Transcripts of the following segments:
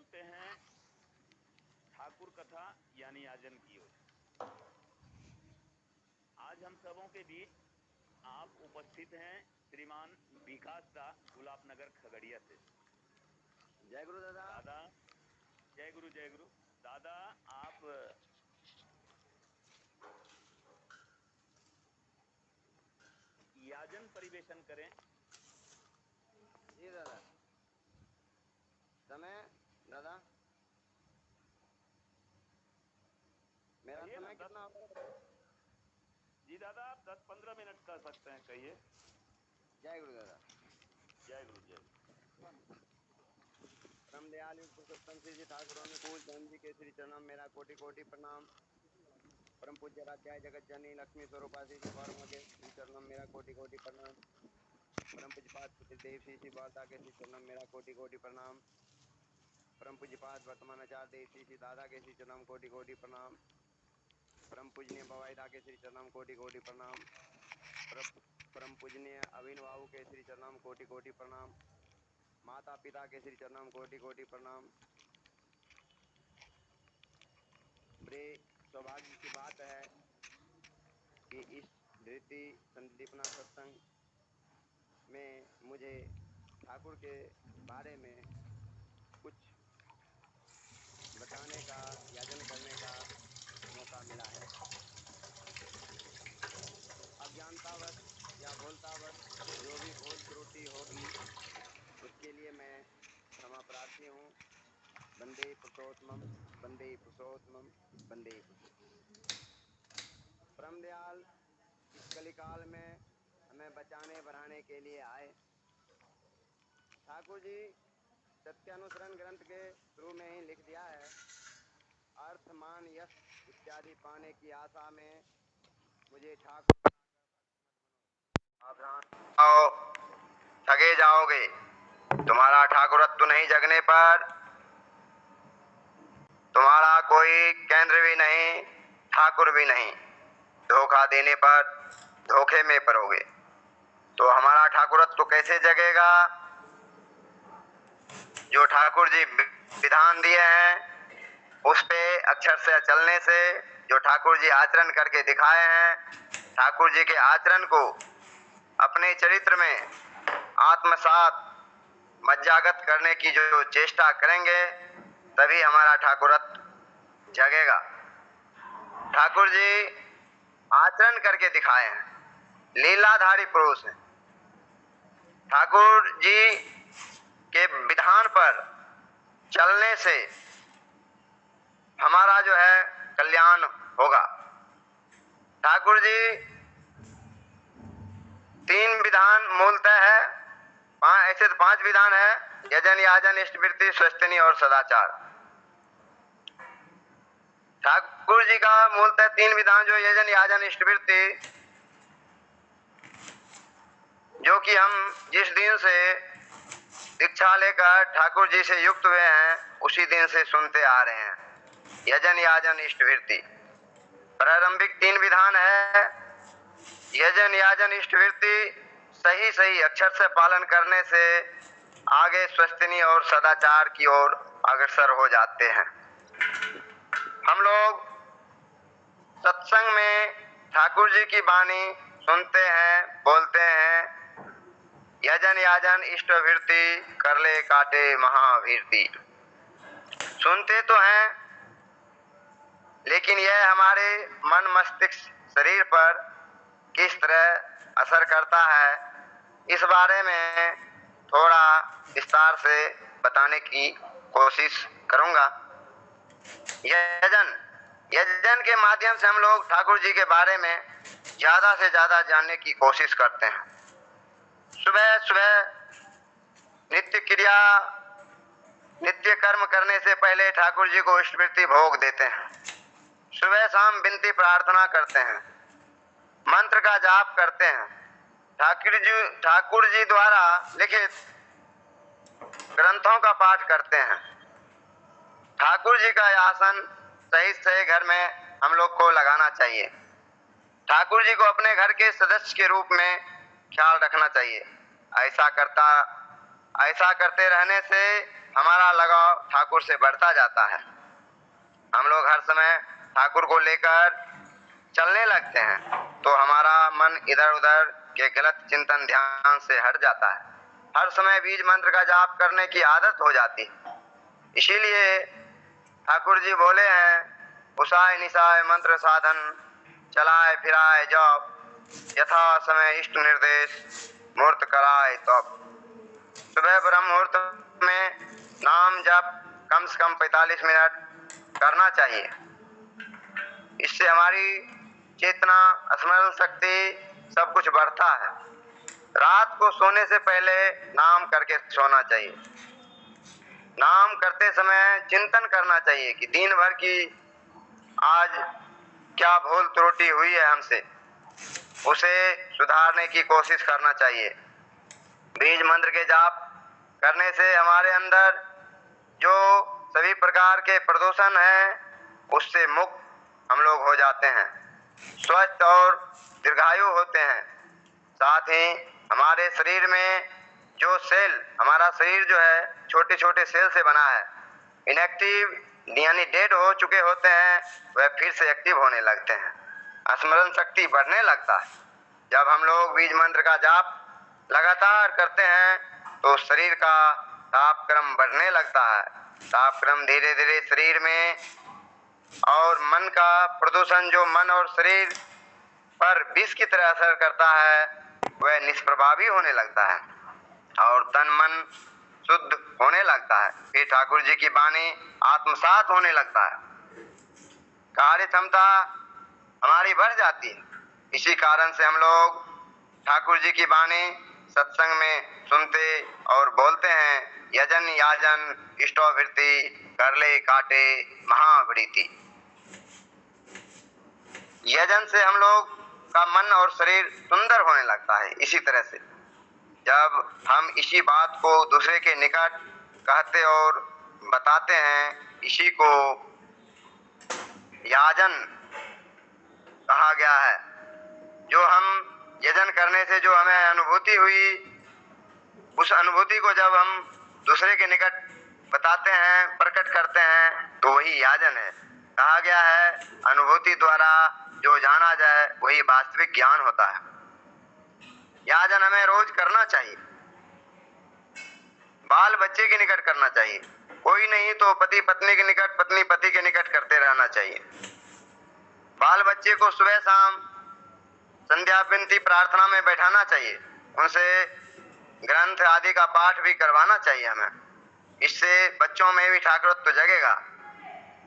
बढ़ते हैं ठाकुर कथा यानी आजन की ओर। आज हम सबों के बीच आप उपस्थित हैं श्रीमान विकास दा, गुलाबनगर खगड़िया से। जय गुरु दादा। दादा जय गुरु जय गुरु। दादा आप याजन परिवेशन करें। जी दादा। समय दादा मेरा समय कितना होगा? जी दादा आप 10-15 मिनट कर सकते हैं, कहिए। जय गुरु दादा। जय गुरु जय। परम दयाल युग पुरुषोत्तम श्री जी ठाकुर अनुकूल चंद जी के श्री चरणों मेरा कोटि कोटि प्रणाम। परम पूज्य राध्याय जगत जननी लक्ष्मी स्वरूपा श्री जी गौरव के श्री चरणों मेरा कोटि कोटि प्रणाम। परम पूज्यपाद देव श्री श्री बालता के श्री चरणों मेरा कोटि कोटि प्रणाम। परम पूज्यपाद वर्तमान आचार्य देव श्री श्री दादा के श्री चरणों कोटि कोटि प्रणाम। परम पूजनीय बवाईदा के श्री चरणों कोटि कोटि प्रणाम। परम पूजनीय अभिन बाबू के श्री चरणों कोटि कोटि प्रणाम। माता पिता के श्री चरणों कोटि कोटि प्रणाम। बड़े सौभाग्य की बात है कि इस धृति संदीपना सत्संग में मुझे ठाकुर के बारे में कुछ बताने का, याजन करने का मौका मिला है। अज्ञानतावश या भूलतावश जो भी भूल त्रुटि होगी उसके लिए मैं क्षमा प्रार्थी हूँ। वंदे पुरुषोत्तमम वंदे पुरुषोत्तमम वंदे परम दयाल इस कलिकाल में हमें बचाने बढ़ाने के लिए आए। ठाकुर जी सत्यानुसरण ग्रंथ के शुरू में ही लिख दिया है, अर्थ मान यश इत्यादि पाने की आशा में मुझे ठाकुर ठगे जाओगे। तुम्हारा ठाकुरत्व नहीं जगने पर तुम्हारा कोई केंद्र भी नहीं, ठाकुर भी नहीं। धोखा देने पर धोखे में पड़ोगे। तो हमारा ठाकुरत्व कैसे जगेगा? जो ठाकुर जी विधान दिए हैं उस पे अक्षर से चलने से, जो ठाकुर जी आचरण करके दिखाए हैं, ठाकुर जी के आचरण को अपने चरित्र में आत्मसात मज्जागत करने की जो चेष्टा करेंगे तभी हमारा ठाकुरत्व जगेगा। ठाकुर जी आचरण करके दिखाए हैं, लीलाधारी पुरुष हैं। ठाकुर जी के विधान पर चलने से हमारा जो है कल्याण होगा। ठाकुर जी 3 विधान मूलतः है, ऐसे तो 5 विधान है, यजन याजन इष्टवृत्ति स्वस्तिनी और सदाचार। ठाकुर जी का मूलतः 3 विधान जो यजन याजन इष्टवृत्ति, जो कि हम जिस दिन से दीक्षा लेकर ठाकुर जी से युक्त हुए हैं उसी दिन से सुनते आ रहे हैं। यजन याजन इष्टवृत्ति प्रारंभिक 3 विधान है। यजन याजन इष्टवृत्ति सही सही अक्षर से पालन करने से आगे स्वस्तिनी और सदाचार की ओर अग्रसर हो जाते हैं। हम लोग सत्संग में ठाकुर जी की वाणी सुनते हैं, बोलते हैं, यजन याजन इष्टवृत्ति कर ले काटे महावीरती। सुनते तो हैं लेकिन यह हमारे मन मस्तिष्क शरीर पर किस तरह असर करता है इस बारे में थोड़ा विस्तार से बताने की कोशिश करूंगा। यजन के माध्यम से हम लोग ठाकुर जी के बारे में ज्यादा से ज्यादा जानने की कोशिश करते हैं। सुबह सुबह नित्य क्रिया नित्य कर्म करने से पहले ठाकुर जी को इष्टवृत्ति भोग देते हैं। सुबह शाम विनती प्रार्थना करते हैं, मंत्र का जाप करते हैं, ठाकुर जी द्वारा लिखित ग्रंथों का पाठ करते हैं। ठाकुर जी का आसन सही सही घर में हम लोग को लगाना चाहिए। ठाकुर जी को अपने घर के सदस्य के रूप में ख्याल रखना चाहिए। ऐसा करते रहने से हमारा लगाव ठाकुर ठाकुर से बढ़ता जाता है। हम लोग हर समय ठाकुर को लेकर चलने लगते हैं तो हमारा मन इधर उधर के गलत चिंतन ध्यान से हट जाता है। हर समय बीज मंत्र का जाप करने की आदत हो जाती है। इसीलिए ठाकुर जी बोले हैं, उसाय निसाय मंत्र साधन, चलाए फिराए जप, यथा समय इष्ट निर्देश, मूर्त कराए तप। सुबह ब्रह्म मुहूर्त में नाम जप कम से कम 45 मिनट करना चाहिए। इससे हमारी चेतना, स्मरण शक्ति सब कुछ बढ़ता है। रात को सोने से पहले नाम करके सोना चाहिए। नाम करते समय चिंतन करना चाहिए कि दिन भर की आज क्या भूल त्रुटि हुई है हमसे, उसे सुधारने की कोशिश करना चाहिए। बीज मंत्र के जाप करने से हमारे अंदर जो सभी प्रकार के प्रदूषण हैं उससे मुक्त हम लोग हो जाते हैं, स्वस्थ और दीर्घायु होते हैं। साथ ही हमारे शरीर में जो सेल, हमारा शरीर जो है छोटे छोटे सेल से बना है, इनएक्टिव यानी डेड हो चुके होते हैं, वह फिर से एक्टिव होने लगते हैं। स्मरण शक्ति बढ़ने लगता है। जब हम लोग बीज मंत्र का जाप लगातार करते हैं तो शरीर का तापक्रम बढ़ने लगता है। तापक्रम धीरे धीरे शरीर में और मन का प्रदूषण जो मन और शरीर पर विष की तरह असर करता है वह निष्प्रभावी होने लगता है और तन मन शुद्ध होने लगता है। फिर ठाकुर जी की वाणी आत्मसात होने लगता है, कार्य क्षमता हमारी बढ़ जाती है। इसी कारण से हम लोग ठाकुर जी की वाणी सत्संग में सुनते और बोलते हैं। यजन याजन इष्टोभिर्ति, करले काटे महावृति। यजन से हम लोग का मन और शरीर सुंदर होने लगता है। इसी तरह से जब हम इसी बात को दूसरे के निकट कहते और बताते हैं, इसी को याजन कहा गया है। जो हम यजन करने से जो हमें अनुभूति हुई, उस अनुभूति को जब हम दूसरे के निकट बताते हैं, प्रकट करते हैं, तो वही याजन है। कहा गया है अनुभूति द्वारा जो जाना जाए वही वास्तविक ज्ञान होता है। याजन हमें रोज करना चाहिए। बाल बच्चे के निकट करना चाहिए, कोई नहीं तो पति पत्नी के निकट, पत्नी पति के निकट करते रहना चाहिए। बाल बच्चे को सुबह शाम संध्या विनती प्रार्थना में बैठाना चाहिए, उनसे ग्रंथ आदि का पाठ भी करवाना चाहिए हमें। इससे बच्चों में भी ठाकुरत्व जगेगा।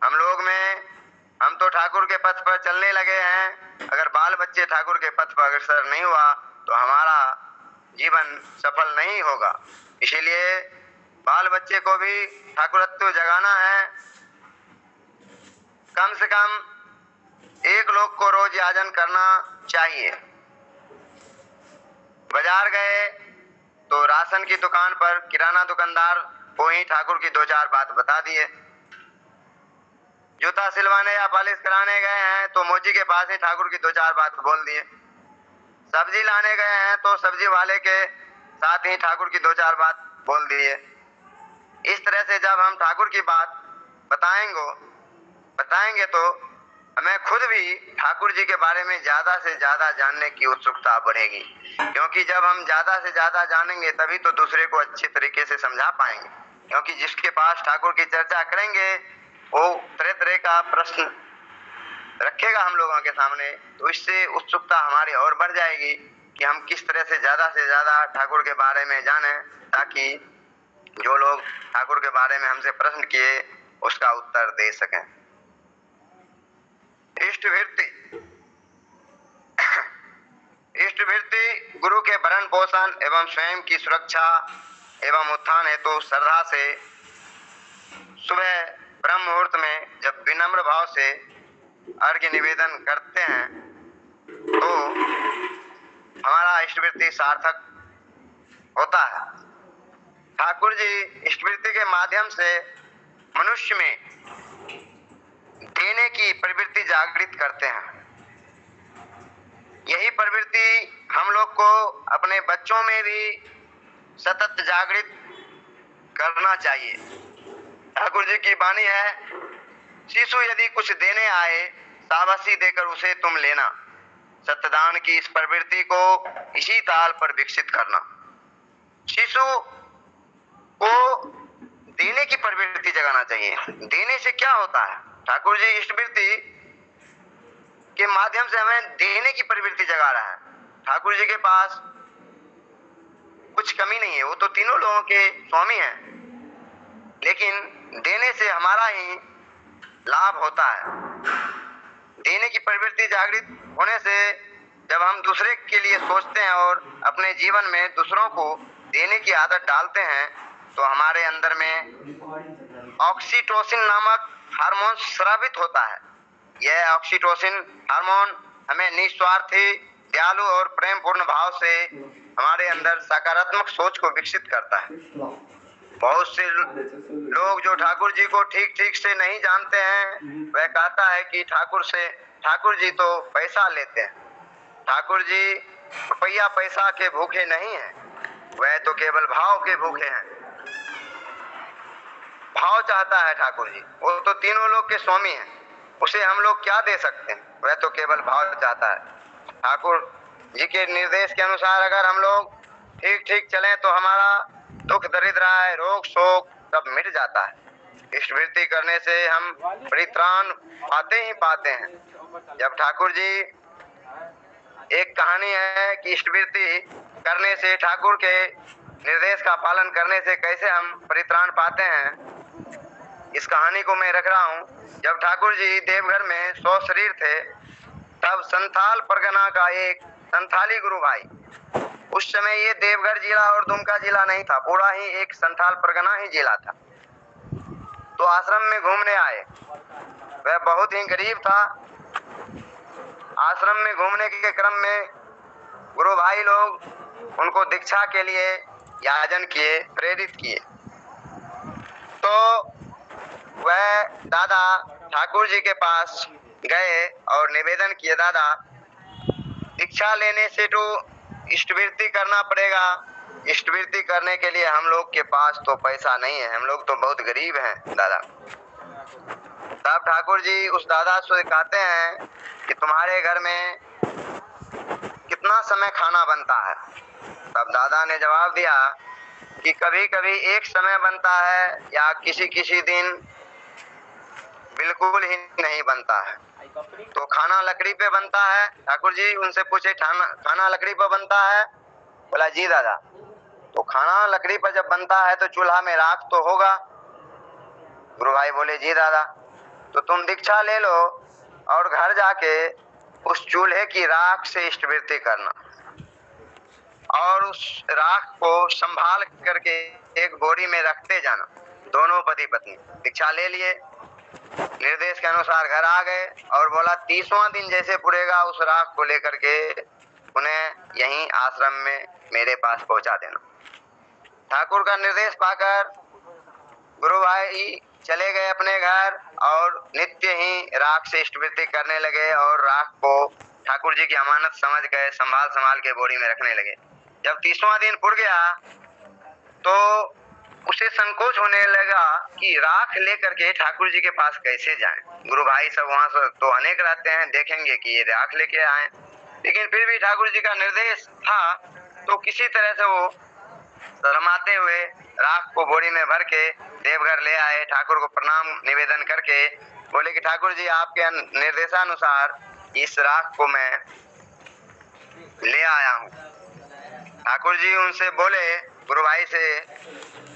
हम लोग में, हम तो ठाकुर के पथ पर चलने लगे हैं, अगर बाल बच्चे ठाकुर के पथ पर अग्रसर नहीं हुआ तो हमारा जीवन सफल नहीं होगा। इसीलिए बाल बच्चे को भी ठाकुरत्व जगाना है। कम से कम एक लोग को रोज याजन करना चाहिए। बाजार गए तो राशन की दुकान पर किराना दुकानदार को ही ठाकुर की दो चार बात बता दिए। जूता सिलवाने या पॉलिश कराने गए हैं तो मोची के पास ही ठाकुर की दो चार बात बोल दिए। सब्जी लाने गए हैं तो सब्जी वाले के साथ ही ठाकुर की दो चार बात बोल दिए। इस तरह से जब हम ठाकुर की बात बताएंगे तो हमें खुद भी ठाकुर जी के बारे में ज्यादा से ज्यादा जानने की उत्सुकता बढ़ेगी, क्योंकि जब हम ज्यादा से ज्यादा जानेंगे तभी तो दूसरे को अच्छे तरीके से समझा पाएंगे। क्योंकि जिसके पास ठाकुर की चर्चा करेंगे वो तरह तरह का प्रश्न रखेगा हम लोगों के सामने, तो इससे उत्सुकता हमारी और बढ़ जाएगी कि हम किस तरह से ज्यादा ठाकुर के बारे में जाने, ताकि जो लोग ठाकुर के बारे में हमसे प्रश्न किए उसका उत्तर दे सकें। इष्टवृत्ति गुरु के भरण पोषण एवं स्वयं की सुरक्षा एवं उत्थान हेतु तो श्रद्धा से सुबह ब्रह्म मुहूर्त में जब विनम्र भाव से अर्घ्य निवेदन करते हैं तो हमारा इष्टवृत्ति सार्थक होता है। ठाकुर जी इष्टवृत्ति के माध्यम से मनुष्य में देने की प्रवृत्ति जागृत करते हैं। यही प्रवृत्ति हम लोग को अपने बच्चों में भी सतत जागृत करना चाहिए। ठाकुर जी की वाणी है, शिशु यदि कुछ देने आए, शाबाशी देकर उसे तुम लेना। सत्यदान की इस प्रवृत्ति को इसी ताल पर विकसित करना। शिशु को देने की प्रवृत्ति जगाना चाहिए। देने से क्या होता है? ठाकुर जी इष्टवृत्ति के माध्यम से हमें देने की प्रवृत्ति जगा रहा है। ठाकुर जी के पास कुछ कमी नहीं है, वो तो तीनों लोगों के स्वामी हैं, लेकिन देने से हमारा ही लाभ होता है। देने की प्रवृत्ति जागृत होने से जब हम दूसरे के लिए सोचते हैं और अपने जीवन में दूसरों को देने की आदत डालते हैं, तो हमारे अंदर में ऑक्सीटोसिन नामक हार्मोन स्रावित होता है। यह ऑक्सीटोसिन हार्मोन हमें निस्वार्थी, दयालु और प्रेम पूर्ण भाव से हमारे अंदर सकारात्मक सोच को विकसित करता है। बहुत से लोग जो ठाकुर जी को ठीक ठीक से नहीं जानते हैं, वह कहता है कि ठाकुर जी तो पैसा लेते हैं। ठाकुर जी रुपया पैसा के भूखे नहीं हैं, वह तो केवल भाव के भूखे हैं। भाव चाहता है ठाकुर जी, वो तो तीनों लोग के स्वामी हैं, उसे हम लोग क्या दे सकते हैं? वह तो केवल भाव चाहता है। ठाकुर जी के निर्देश के अनुसार अगर हम लोग ठीक ठीक चलें तो हमारा दुख दरिद्र आए, रोग शोक सब मिट जाता है। इष्टवृत्ति करने से हम परित्राण पाते ही पाते हैं। जब ठाकुर जी, एक कहानी है कि इष्टवृत्ति करने से, ठाकुर के निर्देश का पालन करने से कैसे हम परित्राण पाते हैं, इस कहानी को मैं रख रहा हूँ। जब ठाकुर जी देवघर में 100 शरीर थे, तब संथाल परगना का एक संथाली गुरु भाई, उस समय ये देवघर जिला और दुमका जिला नहीं था, पूरा ही एक संथाल परगना ही जिला था, तो आश्रम में घूमने आए। वह बहुत ही गरीब था। आश्रम में घूमने के क्रम में गुरु भाई लोग उनको दीक्षा के लिए याचन किए, प्रेरित किए। तो वह दादा ठाकुर जी के पास गए और निवेदन किए, दादा दीक्षा लेने से तो इष्टवृत्ति करना पड़ेगा। इष्टवृत्ति करने के लिए हम लोग के पास तो पैसा नहीं है, हम लोग तो बहुत गरीब हैं दादा। तब ठाकुर जी उस दादा से कहते हैं कि तुम्हारे घर में कितना समय खाना बनता है? तब दादा ने जवाब दिया कि कभी कभी एक समय बनता है या किसी किसी दिन बिल्कुल ही नहीं बनता है। तो खाना लकड़ी पे बनता है? ठाकुर जी उनसे पूछे, खाना लकड़ी पर बनता है? बोला जी दादा। तो खाना लकड़ी पर जब बनता है तो चूल्हा में राख तो होगा? गुरु भाई बोले जी दादा। तो तुम दीक्षा ले लो और घर जाके उस चूल्हे की राख से इष्टवृत्ति करना और उस राख को संभाल करके एक बोरी में रखते जाना। दोनों पति पत्नी दीक्षा ले लिए, निर्देश के अनुसार घर आ गए और बोला 30वां दिन जैसे पुरेगा उस राख को लेकर के उन्हें यहीं आश्रम में मेरे पास पहुंचा देना। ठाकुर का निर्देश पाकर गुरु भाई चले गए अपने घर और नित्य ही राख से इष्टवृत्ति करने लगे और राख को ठाकुर जी की अमानत समझ गए, संभाल के बोरी में रखने लगे। जब 30वां दिन पुर गया तो उसे संकोच होने लगा कि राख लेकर के ठाकुर जी के पास कैसे जाएं। गुरु भाई सब वहां से तो अनेक रहते हैं, देखेंगे कि ये राख लेके आए, लेकिन फिर भी ठाकुर जी का निर्देश था तो किसी तरह से वो शर्माते हुए राख को बोरी में भर के देवघर ले आए। ठाकुर को प्रणाम निवेदन करके बोले कि ठाकुर जी आपके निर्देशानुसार इस राख को मैं ले आया हूँ। ठाकुर जी उनसे बोले गुरु भाई से,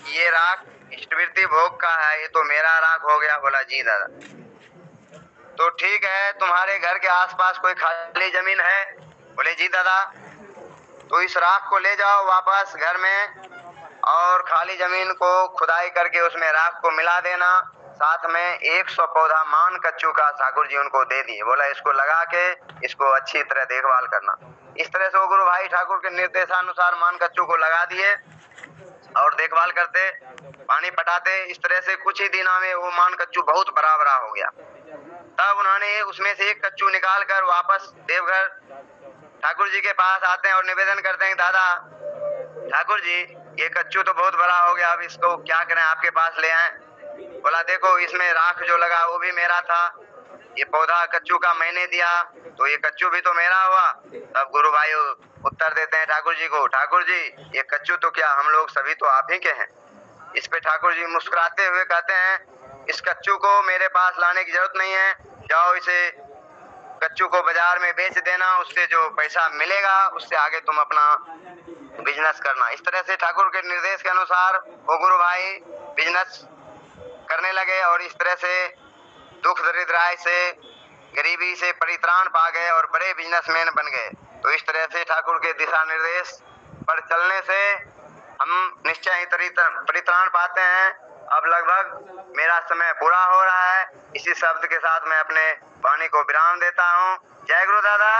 ये राख इष्टवृत्ति भोग का है, ये तो मेरा राख हो गया। बोला जी दादा। तो ठीक है, तुम्हारे घर के आसपास कोई खाली जमीन है? बोले जी दादा। तो इस राख को ले जाओ वापस घर में और खाली जमीन को खुदाई करके उसमें राख को मिला देना, साथ में 100 पौधा मान कच्चू का ठाकुर जी उनको दे दिए। बोला इसको लगा के इसको अच्छी तरह देखभाल करना। इस तरह से वो गुरु भाई ठाकुर के निर्देशानुसार मान कच्चू को लगा दिए और देखभाल करते, पानी पटाते। इस तरह से कुछ ही दिनों में वो मान कच्चू बहुत बड़ा बड़ा हो गया। तब उन्होंने उसमें से एक कच्चू निकाल कर वापस देवघर ठाकुर जी के पास आते हैं और निवेदन करते हैं, दादा ठाकुर जी ये कच्चू तो बहुत बड़ा हो गया, अब इसको क्या करें, आपके पास ले आए। बोला देखो इसमें राख जो लगा वो भी मेरा था, ये पौधा कच्चू का मैंने दिया, तो ये कच्चू भी तो मेरा हुआ। तब गुरु भाई उत्तर देते हैं ठाकुर जी को, ठाकुर जी ये कच्चू तो क्या हम लोग सभी तो आप ही के हैं। इस पे ठाकुर जी मुस्कुराते हुए कहते हैं इस कच्चू को मेरे पास लाने की जरूरत नहीं है, जाओ इसे कच्चू को बाजार में बेच देना, उससे जो पैसा मिलेगा उससे आगे तुम अपना बिजनेस करना। इस तरह से ठाकुर के निर्देश के अनुसार वो गुरु भाई बिजनेस करने लगे और इस तरह से दुख दरिद्र आय से गरीबी से परित्राण पा गए और बड़े बिजनेसमैन बन गए। तो इस तरह से ठाकुर के दिशा निर्देश पर चलने से हम निश्चय ही परित्राण पाते हैं। अब लगभग मेरा समय पूरा हो रहा है, इसी शब्द के साथ मैं अपने वाणी को विराम देता हूँ। जय गुरु दादा।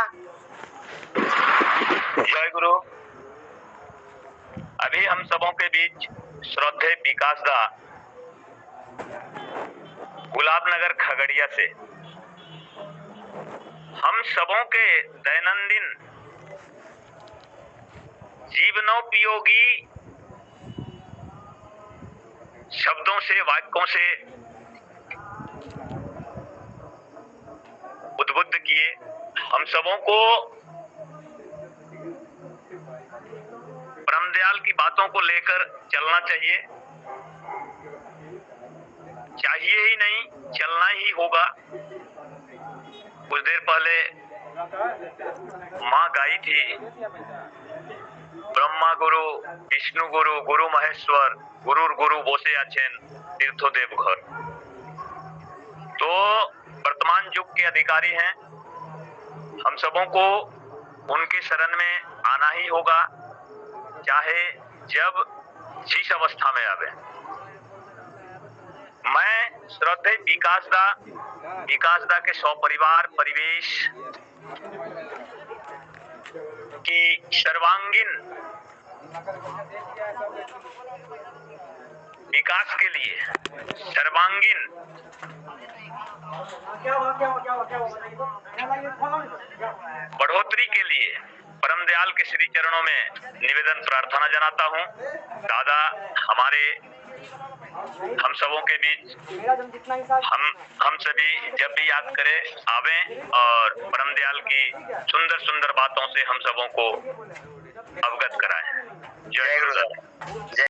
जय गुरु। अभी हम सबों के बीच श्रद्धेय विकास दा गुलाबनगर खगड़िया से हम सबों के दैनंदिन जीवनोपयोगी शब्दों से वाक्यों से उद्बुद्ध किए। हम सबों को परमदयाल की बातों को लेकर चलना चाहिए, चाहिए ही नहीं चलना ही होगा। कुछ देर पहले माँ गाई थी ब्रह्मा गुरु विष्णु गुरु गुरु महेश्वर गुरुर गुरु बोसे आछेन तीर्थो देव घर। तो वर्तमान युग के अधिकारी हैं, हम सबों को उनके शरण में आना ही होगा, चाहे जब जिस अवस्था में आवे। मैं श्रद्धेय विकास दा के सपरिवार परिवेश की सर्वांगीण विकास के लिए, सर्वांगीण बढ़ोतरी के लिए परमदयाल के श्री चरणों में निवेदन प्रार्थना जनाता हूँ। दादा हमारे हम सबों के बीच हम सभी जब भी याद करें आवें और परमदयाल की सुंदर सुंदर बातों से हम सबों को अवगत कराएं। जय गुरुदेव।